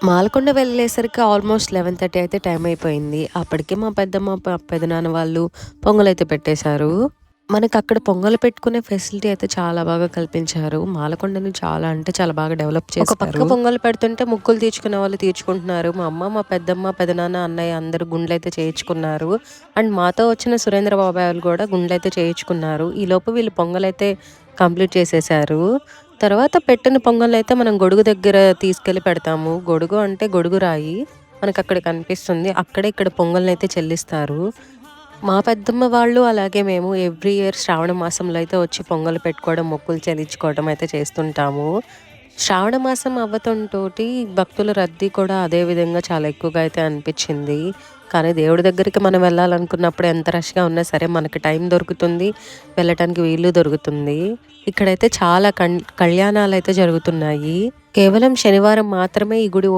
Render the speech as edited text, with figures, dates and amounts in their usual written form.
మాలకొండ వెళ్ళేసరికి ఆల్మోస్ట్ 11:30 అయితే టైం అయిపోయింది. అప్పటికే మా పెద్దమ్మ, పెదనాన్న వాళ్ళు పొంగలైతే పెట్టేశారు. మనకక్కడ పొంగల్ పెట్టుకునే ఫెసిలిటీ అయితే చాలా బాగా కల్పించారు. మాలకొండని చాలా అంటే చాలా బాగా డెవలప్ చేశారు. ఒక పక్క పొంగల్ పెడుతుంటే ముక్కులు తీర్చుకునే వాళ్ళు తీర్చుకుంటున్నారు. మా అమ్మ, మా పెద్దమ్మ, పెదనాన్న, అన్నయ్య అందరూ గుండ్లైతే చేయించుకున్నారు. అండ్ మాతో వచ్చిన సురేంద్ర బాబాయ్ వాళ్ళు కూడా గుండ్లైతే చేయించుకున్నారు. ఈలోపు వీళ్ళు పొంగలైతే కంప్లీట్ చేసేశారు. తర్వాత పెట్టిన పొంగల్నయితే మనం గొడుగు దగ్గర తీసుకెళ్ళి పెడతాము. గొడుగు అంటే గొడుగు రాయి. మనకక్కడ కనిపిస్తుంది. అక్కడే ఇక్కడ పొంగల్నయితే చెల్లిస్తారు. మా పెద్దమ్మ వాళ్ళు అలాగే మేము ఎవ్రీ ఇయర్ శ్రావణ మాసంలో అయితే వచ్చి పొంగలు పెట్టుకోవడం, మొక్కులు చెల్లించుకోవడం అయితే చేస్తుంటాము. శ్రావణ మాసం అవ్వతంతోటి భక్తుల రద్దీ కూడా అదే విధంగా చాలా ఎక్కువగా అయితే అనిపించింది. కానీ దేవుడి దగ్గరికి మనం వెళ్ళాలనుకున్నప్పుడు ఎంత రష్‌గా ఉన్నా సరే మనకి టైం దొరుకుతుంది. వెళ్ళటానికి వీలు దొరుకుతుంది. ఇక్కడైతే చాలా కళ్యాణాలైతే జరుగుతున్నాయి. కేవలం శనివారం మాత్రమే ఈ గుడి